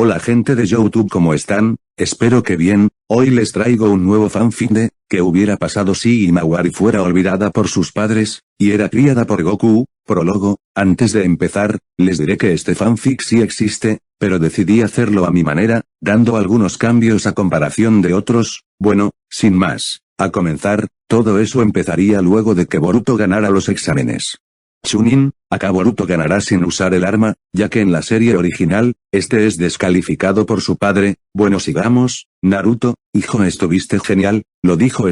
Hola gente de YouTube, ¿cómo están? Espero que bien. Hoy les traigo un nuevo fanfic de ¿qué hubiera pasado si Himawari fuera olvidada por sus padres, y era criada por Goku? Prólogo. Antes de empezar, les diré que este fanfic sí existe, pero decidí hacerlo a mi manera, dando algunos cambios a comparación de otros. Bueno, sin más, a comenzar, todo eso empezaría luego de que Boruto ganara los exámenes. Chunin, acá Boruto ganará sin usar el arma, ya que en la serie original, este es descalificado por su padre. Bueno, sigamos. Naruto, hijo, estuviste genial, lo dijo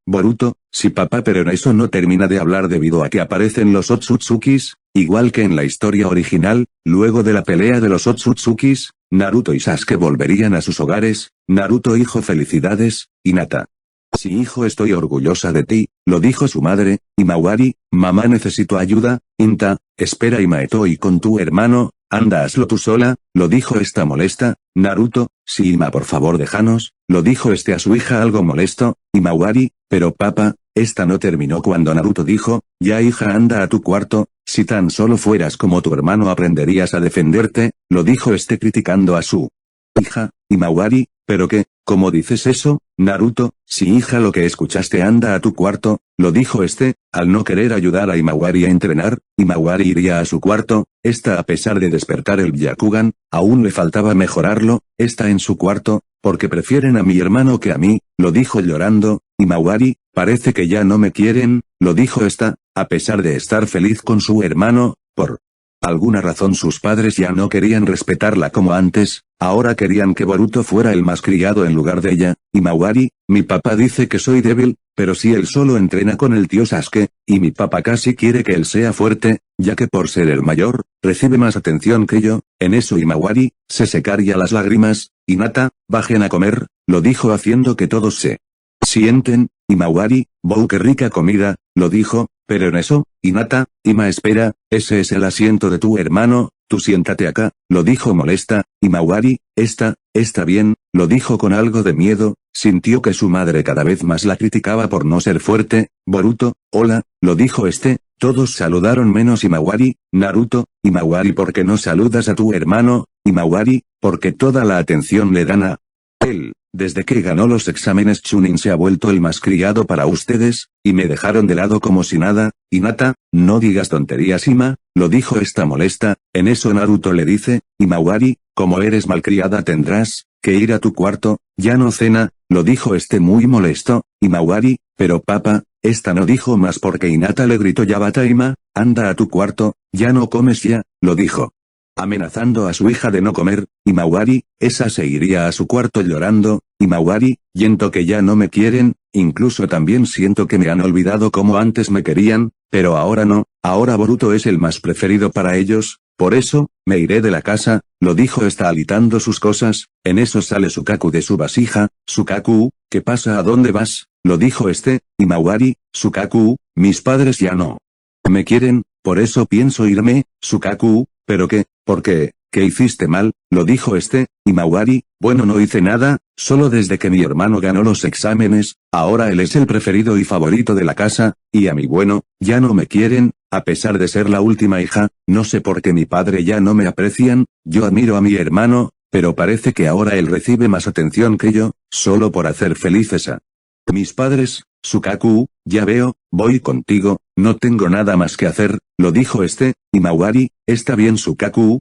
Boruto, sí papá, pero en eso no termina de hablar debido a que aparecen los Otsutsukis, igual que en la historia original. Luego de la pelea de los Otsutsukis, Naruto y Sasuke volverían a sus hogares. Naruto, hijo, felicidades. Hinata, sí hijo, estoy orgullosa de ti, lo dijo su madre. Himawari, mamá, necesito ayuda. Hinta, espera, Himaeto, y con tu hermano, anda, hazlo tú sola, lo dijo esta molesta. Naruto, sí Hima, por favor déjanos, lo dijo a su hija algo molesto. Himawari, pero papá, esta no terminó cuando Naruto dijo, ya hija, anda a tu cuarto, si tan solo fueras como tu hermano aprenderías a defenderte, lo dijo criticando a su hija. Himawari, ¿pero qué? ¿Cómo dices eso? Naruto, sí hija, lo que escuchaste, anda a tu cuarto, lo dijo al no querer ayudar a Himawari a entrenar. Himawari iría a su cuarto. A pesar de despertar el Byakugan, aún le faltaba mejorarlo. Está en su cuarto, porque prefieren a mi hermano que a mí, lo dijo llorando. Himawari, parece que ya no me quieren, lo dijo a pesar de estar feliz con su hermano. Por alguna razón sus padres ya no querían respetarla como antes, ahora querían que Boruto fuera el más criado en lugar de ella. Himawari, mi papá dice que soy débil, pero si él solo entrena con el tío Sasuke, y mi papá casi quiere que él sea fuerte, ya que por ser el mayor, recibe más atención que yo. En eso Himawari, se secaría las lágrimas. Hinata, bajen a comer, lo dijo haciendo que todos se sienten. Himawari, wow, qué rica comida, lo dijo, pero en eso, Hinata, Hima, espera, ese es el asiento de tu hermano, tú siéntate acá, lo dijo molesta. Himawari, está bien, lo dijo con algo de miedo, sintió que su madre cada vez más la criticaba por no ser fuerte. Boruto, hola, lo dijo todos saludaron menos Himawari. Naruto, Himawari, ¿por qué no saludas a tu hermano? Himawari, porque toda la atención le dan a él. Desde que ganó los exámenes, Chunin se ha vuelto el más criado para ustedes, y me dejaron de lado como si nada. Hinata, no digas tonterías Hima, lo dijo molesta. En eso Naruto le dice, Himawari, como eres malcriada tendrás que ir a tu cuarto, ya no cena, lo dijo muy molesto. Himawari, pero papá, no dijo más porque Hinata le gritó, ya bata Hima, anda a tu cuarto, ya no comes ya, lo dijo, amenazando a su hija de no comer. Himawari, esa se iría a su cuarto llorando. Himawari, siento que ya no me quieren, incluso también siento que me han olvidado como antes me querían, pero ahora no, ahora Boruto es el más preferido para ellos, por eso, me iré de la casa, lo dijo alitando sus cosas. En eso sale Sukaku de su vasija. Sukaku, ¿qué pasa? ¿A dónde vas? Lo dijo Himawari, Sukaku, mis padres ya no me quieren, por eso pienso irme. Sukaku, ¿pero qué? ¿Por qué? ¿Qué hiciste mal? Lo dijo Himawari, bueno, no hice nada, solo desde que mi hermano ganó los exámenes, ahora él es el preferido y favorito de la casa, y a mí bueno, ya no me quieren, a pesar de ser la última hija, no sé por qué mi padre ya no me aprecian. Yo admiro a mi hermano, pero parece que ahora él recibe más atención que yo, solo por hacer felices a mis padres. Sukaku, ya veo, voy contigo, no tengo nada más que hacer, lo dijo Himawari, está bien Sukaku,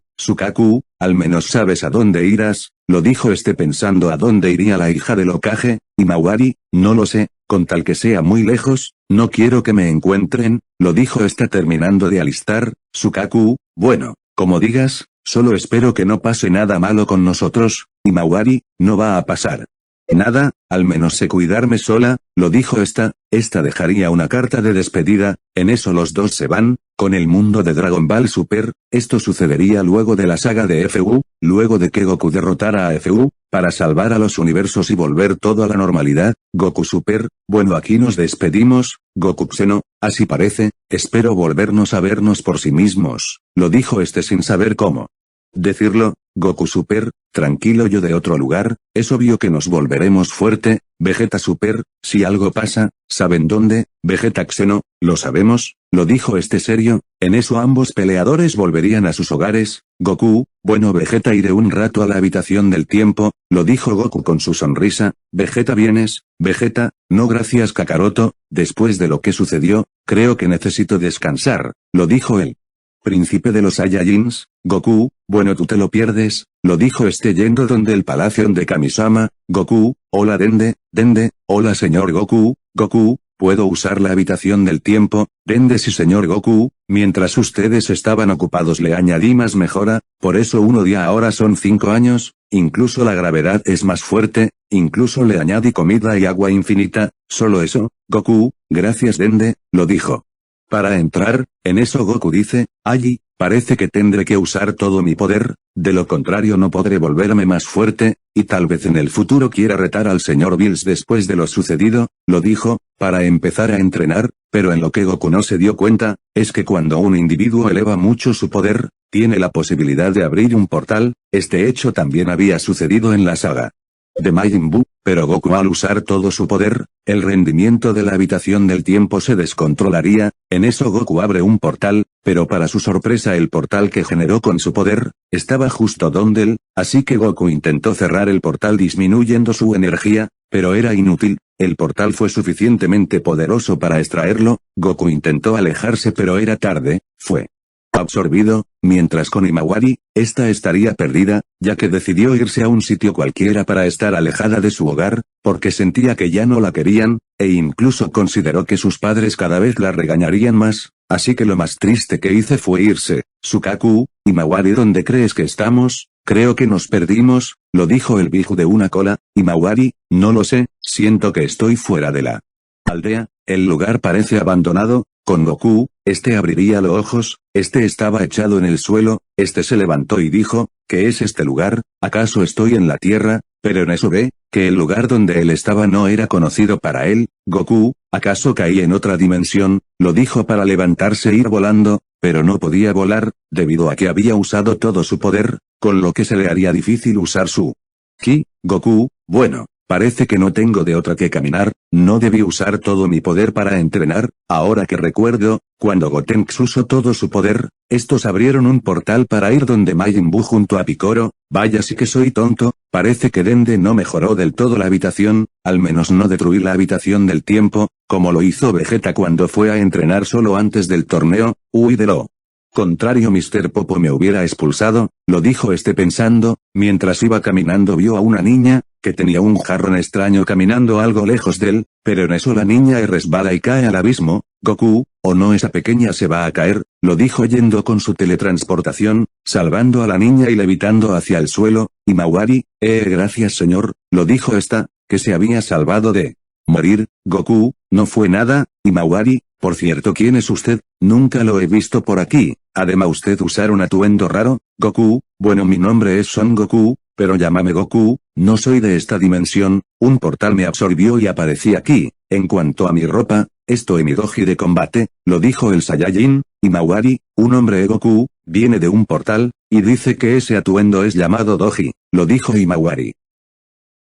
al menos sabes a dónde irás, lo dijo pensando a dónde iría la hija del Hokage. Himawari, no lo sé, con tal que sea muy lejos, no quiero que me encuentren, lo dijo terminando de alistar. Sukaku, bueno, como digas, solo espero que no pase nada malo con nosotros. Himawari, no va a pasar nada, al menos sé cuidarme sola, lo dijo esta dejaría una carta de despedida. En eso los dos se van, con el mundo de Dragon Ball Super. Esto sucedería luego de la saga de Fu, luego de que Goku derrotara a Fu, para salvar a los universos y volver todo a la normalidad. Goku Super, bueno, aquí nos despedimos, Goku Xeno, así parece, espero volvernos a vernos por sí mismos, lo dijo sin saber cómo Decirlo, Goku Super, tranquilo yo de otro lugar, es obvio que nos volveremos fuerte, Vegeta Super, si algo pasa, ¿saben dónde? Vegeta Xeno, lo sabemos, lo dijo este serio, en eso ambos peleadores volverían a sus hogares, Goku, bueno Vegeta iré un rato a la habitación del tiempo, lo dijo Goku con su sonrisa, Vegeta vienes, Vegeta, no gracias Kakaroto, después de lo que sucedió, creo que necesito descansar, lo dijo él. Príncipe de los Saiyajins, Goku, bueno tú te lo pierdes, lo dijo este yendo donde el palacio de Kamisama, Goku, hola Dende, hola señor Goku, Goku, ¿puedo usar la habitación del tiempo? Dende sí señor Goku, mientras ustedes estaban ocupados le añadí más mejora, por eso uno día ahora son 5 años, incluso la gravedad es más fuerte, incluso le añadí comida y agua infinita, solo eso, Goku, gracias Dende, lo dijo. Para entrar, en eso Goku dice, allí, parece que tendré que usar todo mi poder, de lo contrario no podré volverme más fuerte, y tal vez en el futuro quiera retar al señor Bills después de lo sucedido, lo dijo, para empezar a entrenar, pero en lo que Goku no se dio cuenta, es que cuando un individuo eleva mucho su poder, tiene la posibilidad de abrir un portal, este hecho también había sucedido en la saga de Majin Buu, pero Goku al usar todo su poder, el rendimiento de la habitación del tiempo se descontrolaría, en eso Goku abre un portal, pero para su sorpresa el portal que generó con su poder, estaba justo donde él, así que Goku intentó cerrar el portal disminuyendo su energía, pero era inútil, el portal fue suficientemente poderoso para extraerlo, Goku intentó alejarse pero era tarde, fue absorbido, mientras con Himawari, esta estaría perdida, ya que decidió irse a un sitio cualquiera para estar alejada de su hogar, porque sentía que ya no la querían, e incluso consideró que sus padres cada vez la regañarían más, así que lo más triste que hice fue irse. Sukaku, Himawari ¿dónde crees que estamos? Creo que nos perdimos, lo dijo el Biju de una cola, Himawari, no lo sé, siento que estoy fuera de la aldea, el lugar parece abandonado, con Goku, este abriría los ojos, este estaba echado en el suelo, este se levantó y dijo, ¿qué es este lugar? ¿Acaso estoy en la tierra? Pero en eso ve, que el lugar donde él estaba no era conocido para él, Goku, ¿acaso caí en otra dimensión? Lo dijo para levantarse e ir volando, pero no podía volar, debido a que había usado todo su poder, con lo que se le haría difícil usar su ki, Goku, bueno. Parece que no tengo de otra que caminar, no debí usar todo mi poder para entrenar, ahora que recuerdo, cuando Gotenks usó todo su poder, estos abrieron un portal para ir donde Majin Buu junto a Picoro, vaya sí que soy tonto, parece que Dende no mejoró del todo la habitación, al menos no destruir la habitación del tiempo, como lo hizo Vegeta cuando fue a entrenar solo antes del torneo, de lo contrario Mr. Popo me hubiera expulsado, lo dijo este pensando, mientras iba caminando vio a una niña, que tenía un jarrón extraño caminando algo lejos de él, pero en eso la niña resbala y cae al abismo, Goku, o no esa pequeña se va a caer, lo dijo yendo con su teletransportación, salvando a la niña y levitando hacia el suelo, Himawari, gracias señor, lo dijo esta, que se había salvado de morir, Goku, no fue nada, Himawari, por cierto ¿quién es usted? Nunca lo he visto por aquí, además usted usar un atuendo raro, Goku, bueno mi nombre es Son Goku, pero llámame Goku, no soy de esta dimensión, un portal me absorbió y aparecí aquí, en cuanto a mi ropa, esto es mi doji de combate, lo dijo el Saiyajin, Himawari, un hombre Goku, viene de un portal, y dice que ese atuendo es llamado doji, lo dijo Himawari.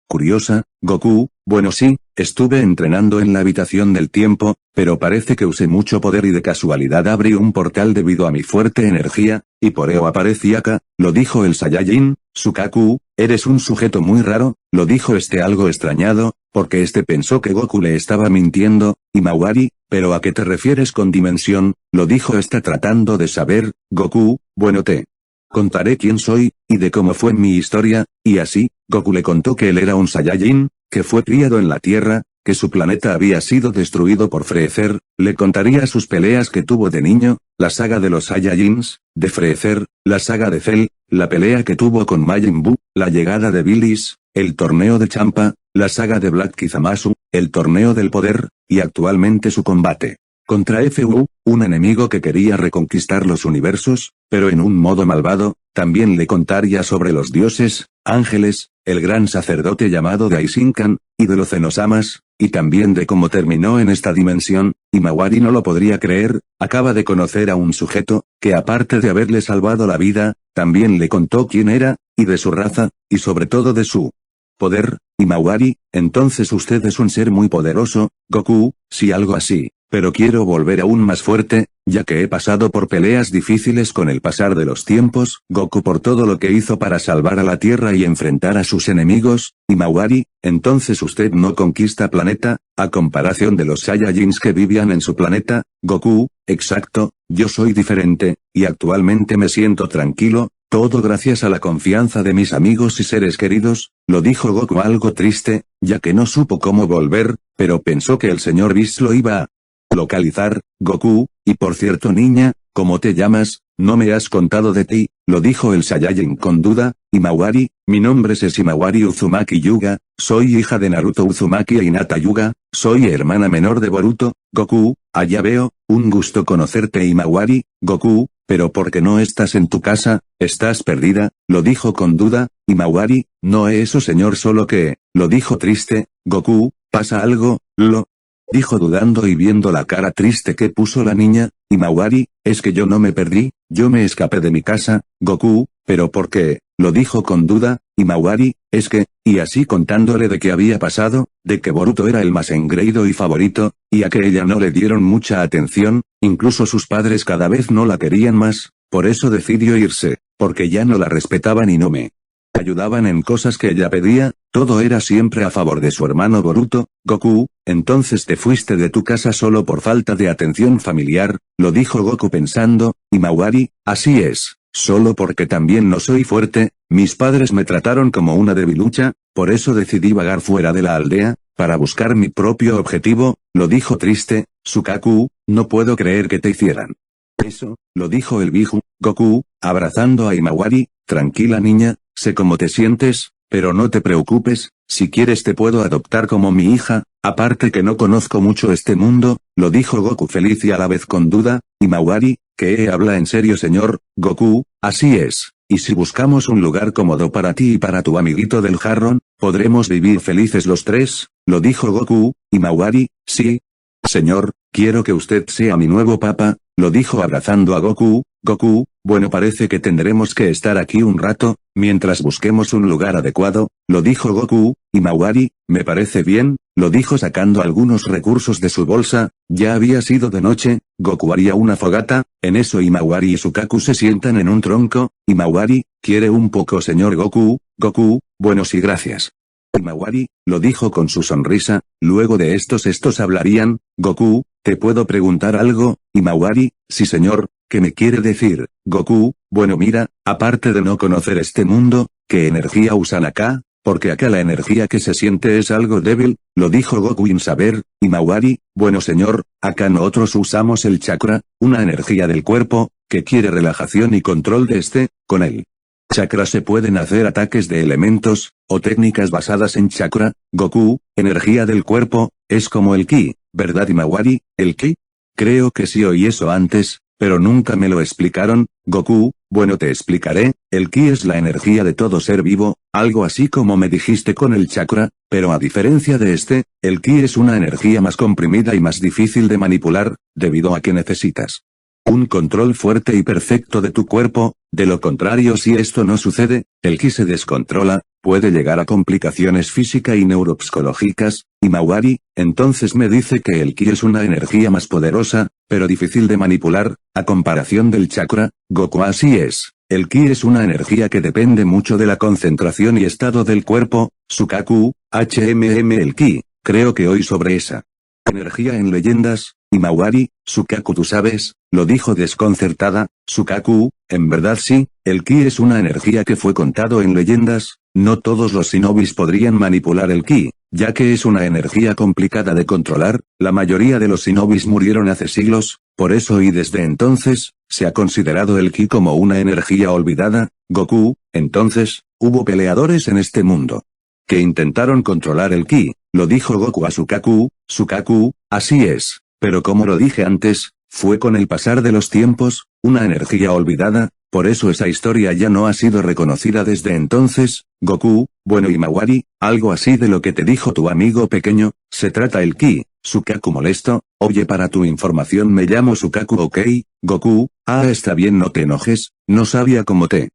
Curiosa, Goku, bueno sí, estuve entrenando en la habitación del tiempo, pero parece que usé mucho poder y de casualidad abrí un portal debido a mi fuerte energía, y por ello aparecí acá, lo dijo el Saiyajin, Sukaku, eres un sujeto muy raro, lo dijo este algo extrañado, porque este pensó que Goku le estaba mintiendo, Himawari, pero ¿a qué te refieres con dimensión? Lo dijo esta tratando de saber, Goku, bueno te contaré quién soy, y de cómo fue mi historia, y así, Goku le contó que él era un Saiyajin, que fue criado en la Tierra, que su planeta había sido destruido por Freezer, le contaría sus peleas que tuvo de niño, la saga de los Saiyajins, de Freezer, la saga de Cell, la pelea que tuvo con Majin Buu, la llegada de Billis, el torneo de Champa, la saga de Black Kizamasu, el torneo del poder, y actualmente su combate contra Fu, un enemigo que quería reconquistar los universos, pero en un modo malvado, también le contaría sobre los dioses, ángeles, el gran sacerdote llamado Daishinkan, y de los Zenosamas, y también de cómo terminó en esta dimensión, Himawari no lo podría creer, acaba de conocer a un sujeto, que aparte de haberle salvado la vida, también le contó quién era, y de su raza, y sobre todo de su poder. Himawari, entonces usted es un ser muy poderoso, Goku, sí, algo así, pero quiero volver aún más fuerte, ya que he pasado por peleas difíciles con el pasar de los tiempos, Goku, por todo lo que hizo para salvar a la Tierra y enfrentar a sus enemigos. Himawari, entonces usted no conquista planeta, a comparación de los Saiyajins que vivían en su planeta. Goku, exacto, yo soy diferente, y actualmente me siento tranquilo, todo gracias a la confianza de mis amigos y seres queridos, lo dijo Goku algo triste, ya que no supo cómo volver, pero pensó que el señor Whis lo iba a localizar. Goku, y por cierto niña, ¿cómo te llamas? No me has contado de ti, lo dijo el Saiyajin con duda. Himawari, mi nombre es Himawari Uzumaki Yuga, soy hija de Naruto Uzumaki e Hinata Yuga, soy hermana menor de Boruto. Goku, allá veo, un gusto conocerte Himawari. Goku, pero ¿por qué no estás en tu casa? ¿Estás perdida? Lo dijo con duda. Himawari, no eso señor, solo que, lo dijo triste. Goku, ¿pasa algo? Lo dijo dudando y viendo la cara triste que puso la niña. Himawari, es que yo no me perdí, yo me escapé de mi casa. Goku, ¿pero por qué? Lo dijo con duda. Himawari, es que, y así contándole de qué había pasado, de que Boruto era el más engreído y favorito, y a que ella no le dieron mucha atención, incluso sus padres cada vez no la querían más, por eso decidió irse, porque ya no la respetaban y no me ayudaban en cosas que ella pedía, todo era siempre a favor de su hermano Boruto. Goku, entonces te fuiste de tu casa solo por falta de atención familiar, lo dijo Goku pensando. Himawari, así es, solo porque también no soy fuerte, mis padres me trataron como una debilucha, por eso decidí vagar fuera de la aldea, para buscar mi propio objetivo, lo dijo triste. Sukaku, no puedo creer que te hicieran eso, lo dijo el Biju. Goku, abrazando a Himawari, tranquila niña, sé cómo te sientes, pero no te preocupes, si quieres te puedo adoptar como mi hija, aparte que no conozco mucho este mundo, lo dijo Goku feliz y a la vez con duda. Himawari, ¿qué habla en serio señor? Goku, así es, y si buscamos un lugar cómodo para ti y para tu amiguito del jarrón, podremos vivir felices los tres, lo dijo Goku. Himawari, sí, señor, quiero que usted sea mi nuevo papa, lo dijo abrazando a Goku. Goku, bueno parece que tendremos que estar aquí un rato, mientras busquemos un lugar adecuado, lo dijo Goku. Himawari, me parece bien, lo dijo sacando algunos recursos de su bolsa, ya había sido de noche. Goku haría una fogata, en eso Himawari y Sukaku se sientan en un tronco. Himawari, ¿quiere un poco señor Goku? Goku, bueno sí gracias. Himawari, lo dijo con su sonrisa, luego de estos hablarían. Goku, ¿te puedo preguntar algo? Himawari, sí señor, ¿qué me quiere decir? Goku, bueno mira, aparte de no conocer este mundo, ¿qué energía usan acá? Porque acá la energía que se siente es algo débil, lo dijo Goku sin saber. Himawari, bueno señor, acá nosotros usamos el chakra, una energía del cuerpo, que quiere relajación y control de con él. Chakra se pueden hacer ataques de elementos, o técnicas basadas en chakra. Goku, energía del cuerpo, es como el ki, ¿verdad Himawari? ¿El ki? Creo que sí oí eso antes, pero nunca me lo explicaron. Goku, bueno te explicaré, el ki es la energía de todo ser vivo, algo así como me dijiste con el chakra, pero a diferencia de el ki es una energía más comprimida y más difícil de manipular, debido a que necesitas un control fuerte y perfecto de tu cuerpo, de lo contrario si esto no sucede, el ki se descontrola, puede llegar a complicaciones físicas y neuropsicológicas. Himawari, entonces me dice que el ki es una energía más poderosa, pero difícil de manipular, a comparación del chakra. Goku, así es, el ki es una energía que depende mucho de la concentración y estado del cuerpo. Sukaku, el ki, creo que oí sobre esa energía en leyendas. Himawari, Sukaku tú sabes, lo dijo desconcertada. Sukaku, en verdad sí, el ki es una energía que fue contado en leyendas, no todos los shinobis podrían manipular el ki, ya que es una energía complicada de controlar, la mayoría de los shinobis murieron hace siglos, por eso y desde entonces, se ha considerado el ki como una energía olvidada. Goku, entonces, hubo peleadores en este mundo que intentaron controlar el ki, lo dijo Goku a Sukaku. Sukaku, así es. Pero como lo dije antes, fue con el pasar de los tiempos, una energía olvidada, por eso esa historia ya no ha sido reconocida desde entonces. Goku, bueno Himawari, algo así de lo que te dijo tu amigo pequeño, se trata el ki, Sukaku molesto, oye, para tu información me llamo Sukaku, ok, Goku. Está bien, no te enojes, no sabía cómo te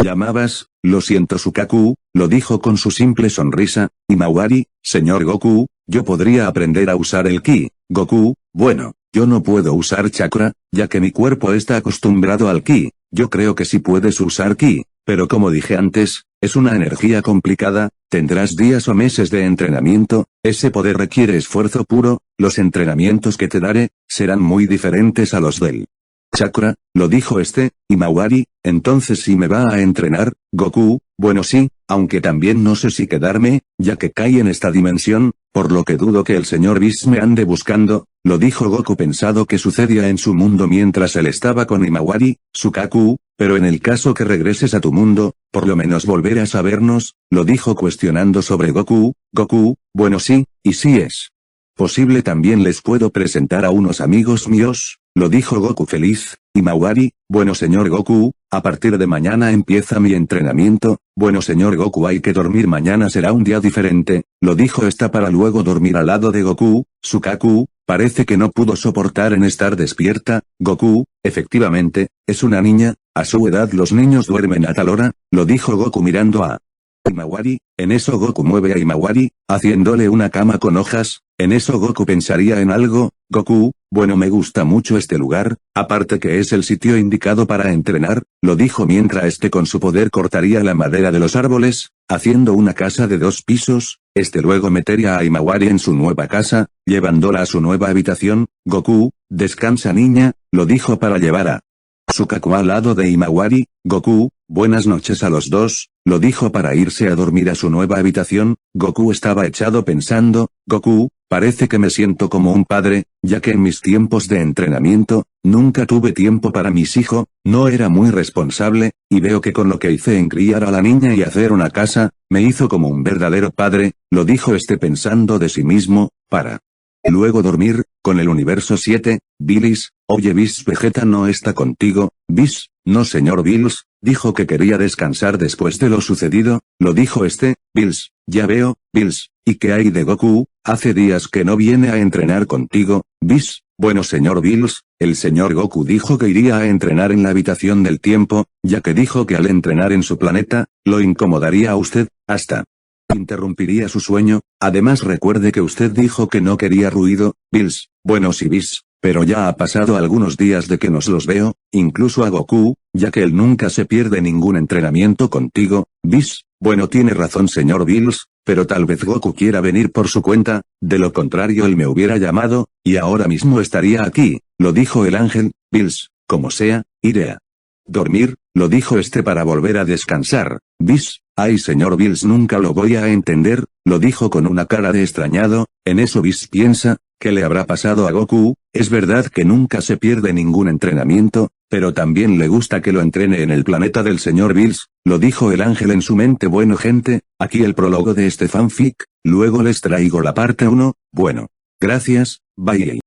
llamabas. Lo siento Sukaku, lo dijo con su simple sonrisa. Himawari, señor Goku, yo podría aprender a usar el ki. Goku, bueno, yo no puedo usar chakra, ya que mi cuerpo está acostumbrado al ki. Yo creo que sí puedes usar ki, pero como dije antes, es una energía complicada, tendrás días o meses de entrenamiento, ese poder requiere esfuerzo puro, los entrenamientos que te daré, serán muy diferentes a los del chakra, lo dijo Himawari. Entonces sí me va a entrenar, Goku. Bueno sí, aunque también no sé si quedarme, ya que caí en esta dimensión, por lo que dudo que el señor Whis me ande buscando, lo dijo Goku pensado que sucedía en su mundo mientras él estaba con Himawari. Sukaku, pero en el caso que regreses a tu mundo, por lo menos volverás a vernos, lo dijo cuestionando sobre Goku. Goku, bueno sí, y si es posible también les puedo presentar a unos amigos míos, lo dijo Goku feliz. Himawari, bueno señor Goku, a partir de mañana empieza mi entrenamiento. Bueno señor Goku, hay que dormir, mañana será un día diferente, lo dijo para luego dormir al lado de Goku. Sukaku, parece que no pudo soportar en estar despierta. Goku, efectivamente, es una niña, a su edad los niños duermen a tal hora, lo dijo Goku mirando a Himawari. En eso Goku mueve a Himawari, haciéndole una cama con hojas. En eso Goku pensaría en algo. Goku, bueno me gusta mucho este lugar, aparte que es el sitio indicado para entrenar, lo dijo mientras con su poder cortaría la madera de los árboles, haciendo una casa de 2 pisos, luego metería a Himawari en su nueva casa, llevándola a su nueva habitación. Goku, descansa niña, lo dijo para llevar a Sukaku al lado de Himawari. Goku, buenas noches a los dos, lo dijo para irse a dormir a su nueva habitación. Goku estaba echado pensando. Goku, parece que me siento como un padre, ya que en mis tiempos de entrenamiento, nunca tuve tiempo para mis hijos, no era muy responsable, y veo que con lo que hice en criar a la niña y hacer una casa, me hizo como un verdadero padre, lo dijo pensando de sí mismo, para luego dormir, con el universo 7, Bills, oye Bills, Vegeta no está contigo. Bills, no señor Bills, dijo que quería descansar después de lo sucedido, lo dijo Bills, ya veo, Bills, ¿y qué hay de Goku? Hace días que no viene a entrenar contigo. Bills, bueno señor Bills, el señor Goku dijo que iría a entrenar en la habitación del tiempo, ya que dijo que al entrenar en su planeta, lo incomodaría a usted, hasta interrumpiría su sueño. Además recuerde que usted dijo que no quería ruido. Bills, bueno sí Bills, pero ya ha pasado algunos días de que nos los veo, incluso a Goku, ya que él nunca se pierde ningún entrenamiento contigo. Bills, bueno tiene razón señor Bills, pero tal vez Goku quiera venir por su cuenta, de lo contrario él me hubiera llamado, y ahora mismo estaría aquí, lo dijo el ángel. Bills, como sea, iré a dormir, lo dijo para volver a descansar. Bills, ay señor Bills nunca lo voy a entender, lo dijo con una cara de extrañado. En eso Bills piensa, ¿qué le habrá pasado a Goku? Es verdad que nunca se pierde ningún entrenamiento, pero también le gusta que lo entrene en el planeta del señor Bills, lo dijo el ángel en su mente. Bueno gente, aquí el prólogo de fanfic, luego les traigo la parte 1, bueno. Gracias, bye.